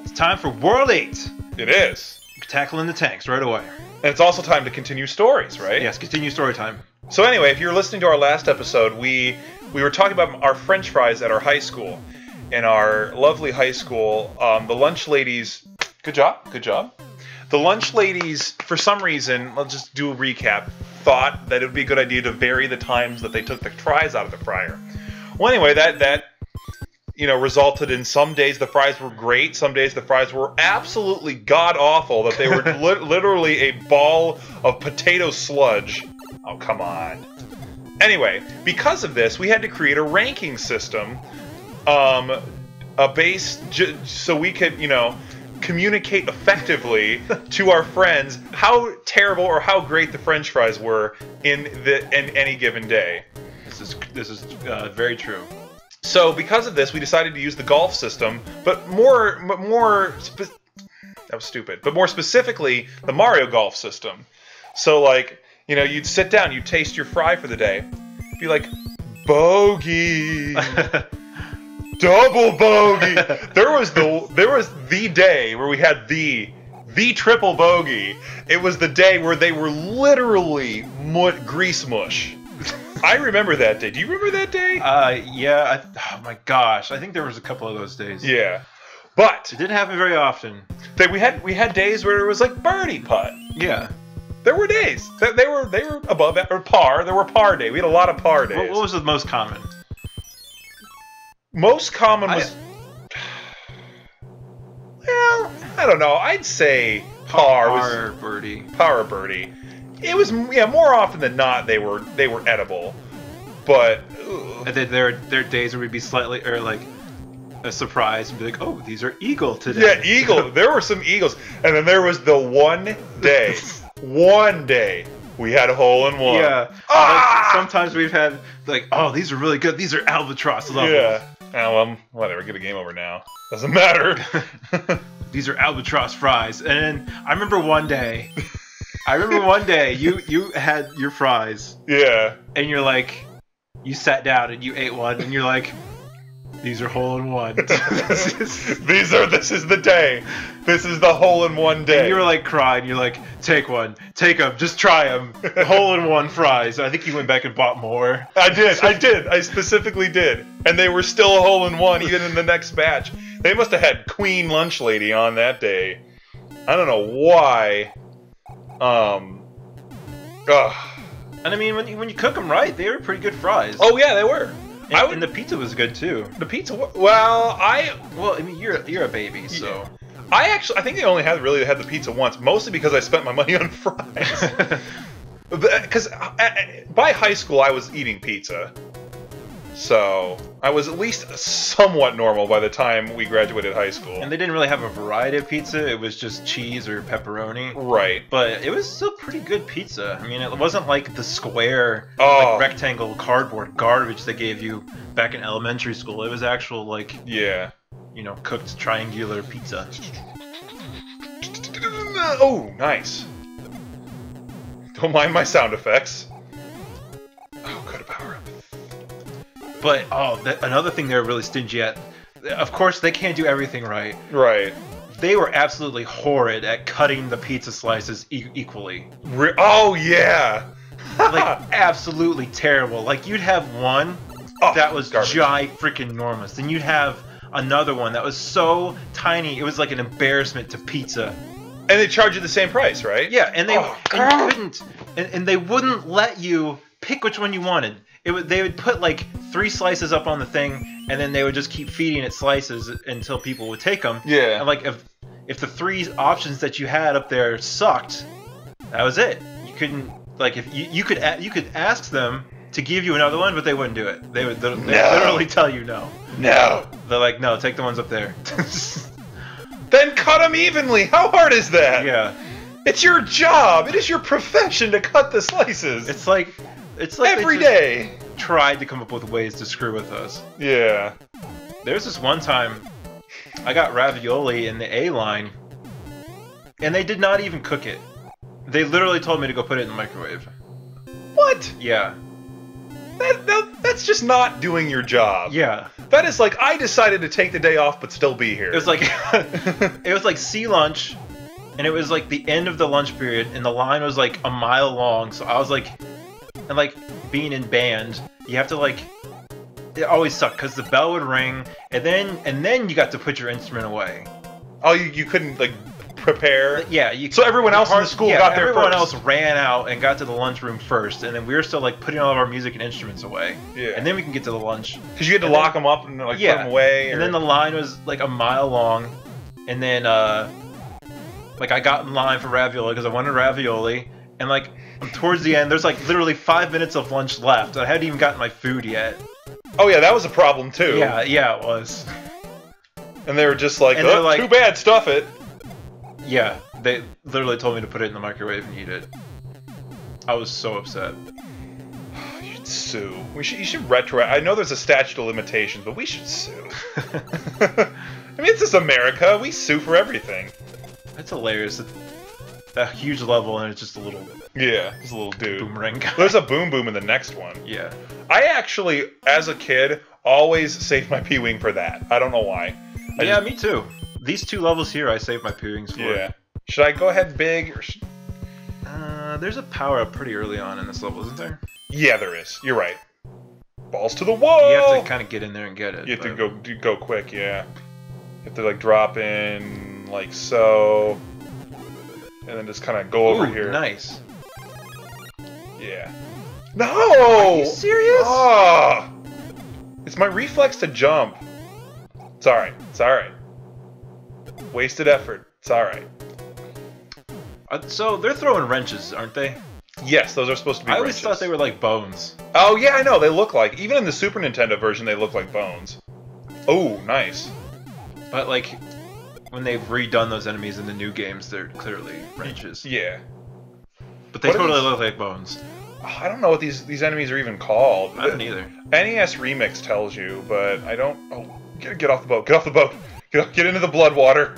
It's time for World 8. It is. Tackling the tanks right away. And it's also time to continue stories, right? Yes, continue story time. So anyway, if you're listening to our last episode, we were talking about our French fries at our high school. In our lovely high school, the lunch ladies... Good job, good job. The lunch ladies, for some reason, let's just do a recap, thought that it would be a good idea to vary the times that they took the fries out of the fryer. Well, anyway, that resulted in some days the fries were great, some days the fries were absolutely god-awful, that they were literally a ball of potato sludge. Oh, come on. Anyway, because of this, we had to create a ranking system, so we could, communicate effectively to our friends how terrible or how great the French fries were in any given day. This is very true. So because of this, we decided to use the golf system, but more specifically, the Mario golf system. So like, you'd sit down, you'd taste your fry for the day, be like, bogey, double bogey. There was the day where we had the triple bogey. It was the day where they were literally grease mush. I remember that day. Do you remember that day? Yeah. Oh my gosh. I think there was a couple of those days. Yeah. But it didn't happen very often. We had days where it was like birdie putt. Yeah. There were days. They were above or par. There were par days. We had a lot of par days. What was the most common? Most common was... Well, I don't know. I'd say par was... birdie. Par or birdie. It was, more often than not, they were edible. But... And then there are days where we'd be slightly, or like, a surprise and be like, oh, these are eagle today. Yeah, eagle. There were some eagles. And then there was the one day, we had a hole in one. Yeah. Ah! Sometimes we've had, like, oh, these are really good. These are albatross levels. Yeah. Well, whatever. Get a game over now. Doesn't matter. These are albatross fries. And then I remember one day you had your fries. Yeah. And you're like, you sat down and you ate one and you're like, these are hole in one. This is the day. This is the hole in one day. And you were like crying. You're like, take one, take them, just try them. Hole in one fries. I think you went back and bought more. I did. I specifically did. And they were still a hole in one even in the next batch. They must have had Queen Lunch Lady on that day. I don't know why. And I mean, when you cook them right, they were pretty good fries. Oh yeah, they were. And the pizza was good too. The pizza, well, I mean, you're a baby, so. I think they only had the pizza once, mostly because I spent my money on fries. Because by high school, I was eating pizza. So, I was at least somewhat normal by the time we graduated high school. And they didn't really have a variety of pizza, it was just cheese or pepperoni. Right. But it was still pretty good pizza. I mean, it wasn't like the square, like, rectangle cardboard garbage they gave you back in elementary school. It was actual, like, yeah, cooked triangular pizza. Oh, nice. Don't mind my sound effects. Oh, good power up. But, another thing they were really stingy at, of course, they can't do everything right. Right. They were absolutely horrid at cutting the pizza slices equally. Oh, yeah! Like, absolutely terrible. Like, you'd have one that was freaking enormous. Then you'd have another one that was so tiny, it was like an embarrassment to pizza. And they charge you the same price, right? Yeah, and they wouldn't let you pick which one you wanted. They would put like 3 slices up on the thing, and then they would just keep feeding it slices until people would take them. Yeah. And like if the 3 options that you had up there sucked, that was it. You couldn't, like, if you could ask them to give you another one, but they wouldn't do it. They literally tell you no. No. They're like, no, take the ones up there. Then cut them evenly. How hard is that? Yeah. It's your job. It is your profession to cut the slices. It's like every day tried to come up with ways to screw with us. Yeah. There's this one time I got ravioli in the A line, and they did not even cook it. They literally told me to go put it in the microwave. What? Yeah. That's That's just not doing your job. Yeah. That is like, I decided to take the day off but still be here. It was like it was like sea lunch, and it was like the end of the lunch period, and the line was like a mile long. So I was like, and like being in band, you have to like, it always sucked because the bell would ring, and then you got to put your instrument away. Oh, you couldn't like prepare. Yeah, so everyone else in the school got there everyone first. else ran out and got to the lunchroom first, and then we were still like putting all of our music and instruments away. Yeah. And then we can get to the lunch. Because you had to lock them up and like put them away. And then the line was like a mile long, and then like I got in line for ravioli because I wanted ravioli, and like towards the end, there's like literally 5 minutes of lunch left. I hadn't even gotten my food yet. Oh yeah, that was a problem too. Yeah, it was. And they were just like, oh, like, too bad, stuff it. Yeah, they literally told me to put it in the microwave and eat it. I was so upset. You should sue. You should retro. I know there's a statute of limitations, but we should sue. I mean, it's just America. We sue for everything. That's hilarious. A huge level and it's just a little. Yeah, it's a little dude. Boomerang guy. There's a boom boom in the next one. Yeah. I actually, as a kid, always saved my P-wing for that. I don't know why. Me too. These 2 levels here, I saved my P-wings for. Yeah. Should I go ahead big or? There's a power up pretty early on in this level, isn't there? Yeah, there is. You're right. Balls to the wall. You have to kind of get in there and get it. You have to go quick. Yeah. You have to like drop in like so, and then just kind of go over here. Nice. Yeah. No. Are you serious? Oh, it's my reflex to jump. It's alright. It's alright. Wasted effort. It's alright. So they're throwing wrenches, aren't they? Yes, those are supposed to be I wrenches. always thought they were like bones. Oh yeah, I know. They look like, even in the Super Nintendo version, they look like bones. Oh, nice. But like, when they've redone those enemies in the new games, they're clearly wrenches. Yeah. But they totally look like bones. I don't know what these enemies are even called. I don't either. NES Remix tells you, but I don't... Oh, get off the boat. Get off the boat. Get into the blood water.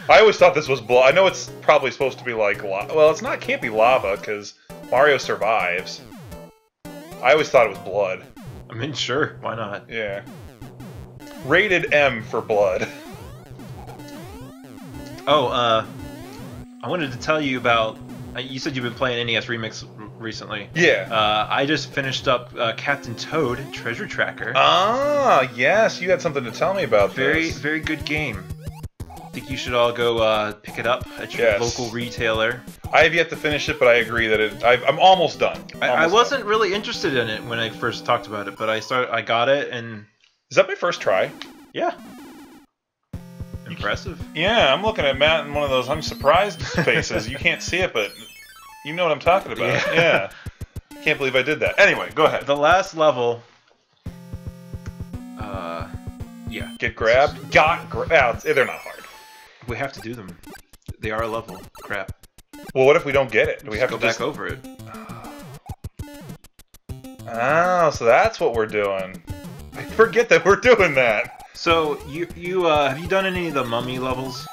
I always thought this was blood. I know it's probably supposed to be like... Well, it's not. Can't be lava, because Mario survives. I always thought it was blood. I mean, sure. Why not? Yeah. Rated M for blood. Oh, I wanted to tell you about... You said you've been playing NES Remix recently. Yeah. I just finished up Captain Toad Treasure Tracker. Ah, yes. You had something to tell me about this. Very good game. I think you should all go pick it up at your local retailer. I have yet to finish it, but I agree that I'm almost done. I wasn't really interested in it when I first talked about it, but I got it, and... Is that my first try? Yeah. Impressive. Yeah, I'm looking at Matt in one of those I'm surprised faces. You can't see it, but you know what I'm talking about. Yeah. Can't believe I did that. Anyway, go ahead. The last level... yeah. Get grabbed? Got grabbed. They're not hard. We have to do them. They are a level. Crap. Well, what if we don't get it? Do we have go to back over it? Oh, so that's what we're doing. I forget that we're doing that. So you have you done any of the Mummy levels?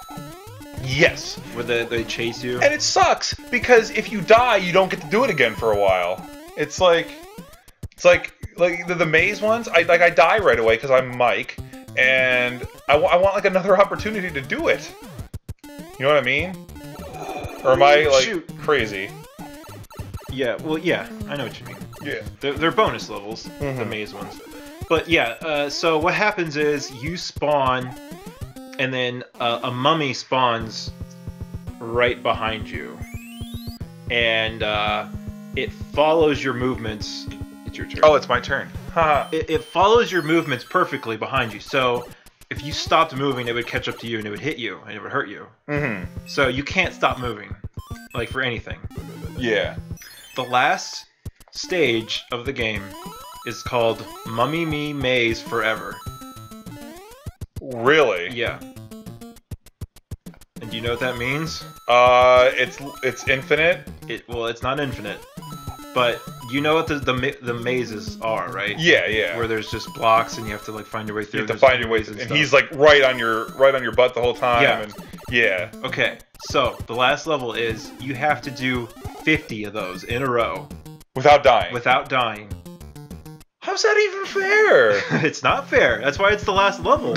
Yes. Where they chase you? And it sucks because if you die, you don't get to do it again for a while. It's like the maze ones. I die right away because I'm Mike, and I want like another opportunity to do it. You know what I mean? Or am I like crazy? Yeah. Well, yeah. I know what you mean. Yeah. They're bonus levels, the maze ones. But yeah, so what happens is you spawn, and then a mummy spawns right behind you. And it follows your movements. It's your turn. Oh, it's my turn. Haha. It follows your movements perfectly behind you. So if you stopped moving, it would catch up to you and it would hit you and it would hurt you. Mm-hmm. So you can't stop moving, like for anything. Yeah. The last stage of the game is called Mummy Me Maze Forever. Really? Yeah. And do you know what that means? It's infinite. Well, it's not infinite, but you know what the mazes are, right? Yeah, yeah. Where there's just blocks and you have to like find your way through. You have to find your way through, and he's like right on your butt the whole time. Yeah. And, yeah. Okay. So the last level is you have to do 50 of those in a row without dying. Without dying. How How's that even fair? It's not fair. That's why it's the last level.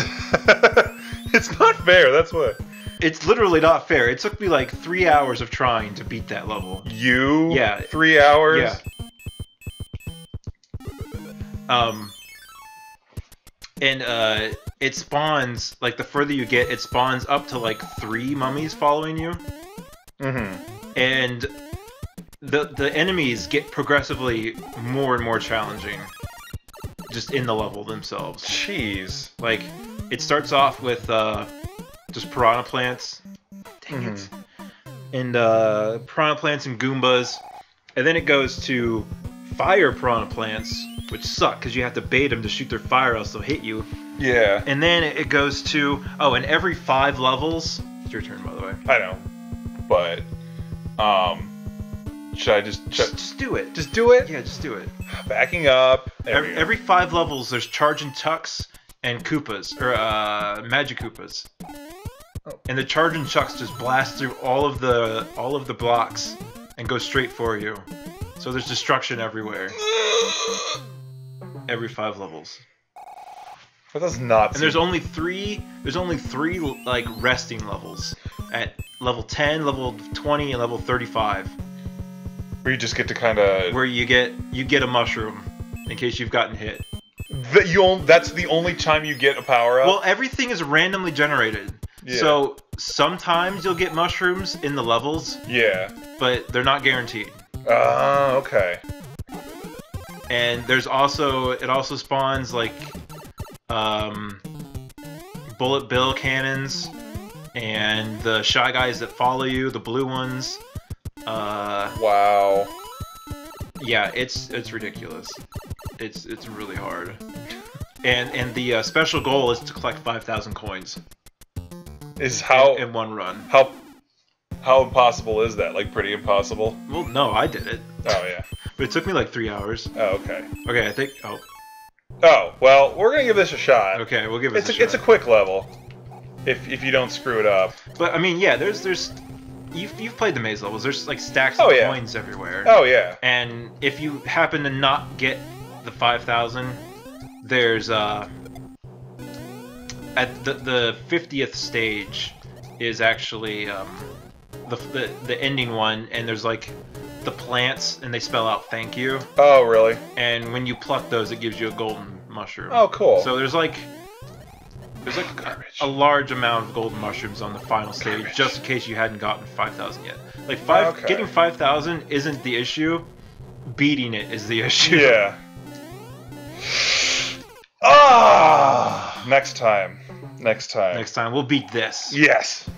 It's not fair. That's what. It's literally not fair. It took me like 3 hours of trying to beat that level. You? Yeah. 3 hours? Yeah. And it spawns, like, the further you get, it spawns up to, like, 3 mummies following you. Mm-hmm. And the enemies get progressively more and more challenging. Just in the level themselves. Jeez. Like, it starts off with, just piranha plants. Dang it. And, piranha plants and Goombas. And then it goes to fire piranha plants, which suck because you have to bait them to shoot their fire, else they'll hit you. Yeah. And then it goes to and every 5 levels. It's your turn, by the way. I know, but should I just do it? Just do it? Yeah, just do it. Backing up. Every 5 levels, there's Charging Chucks and Koopas, or Magic Koopas. Oh. And the Charging Chucks just blast through all of the blocks and go straight for you. So there's destruction everywhere. Every 5 levels. That does not. And there's only 3 like resting levels at level 10, level 20, and level 35. Where you just get to kind of. Where you get a mushroom in case you've gotten hit. That's the only time you get a power up. Well, everything is randomly generated. Yeah. So sometimes you'll get mushrooms in the levels. Yeah. But they're not guaranteed. Oh, okay. And it also spawns like bullet bill cannons and the shy guys that follow you, the blue ones. Wow. Yeah, it's ridiculous. It's really hard. And the special goal is to collect 5,000 coins. In one run. How impossible is that? Like, pretty impossible? Well, no, I did it. Oh, yeah. But it took me like 3 hours. Oh, okay. Okay, I think... Oh, well, we're gonna give this a shot. Okay, we'll give it a shot. It's a quick level. If you don't screw it up. But, I mean, yeah, there's... You've played the maze levels. There's, like, stacks of coins everywhere. Oh, yeah. And if you happen to not get the 5,000, there's, at the 50th stage is actually, the ending one, and there's like the plants and they spell out thank you. Oh, really? And when you pluck those, it gives you a golden mushroom. Oh, cool. So there's like a large amount of golden mushrooms on the final stage, just in case you hadn't gotten 5,000 yet. Like getting 5,000 isn't the issue. Beating it is the issue. Yeah. Ah! Next time we'll beat this. Yes.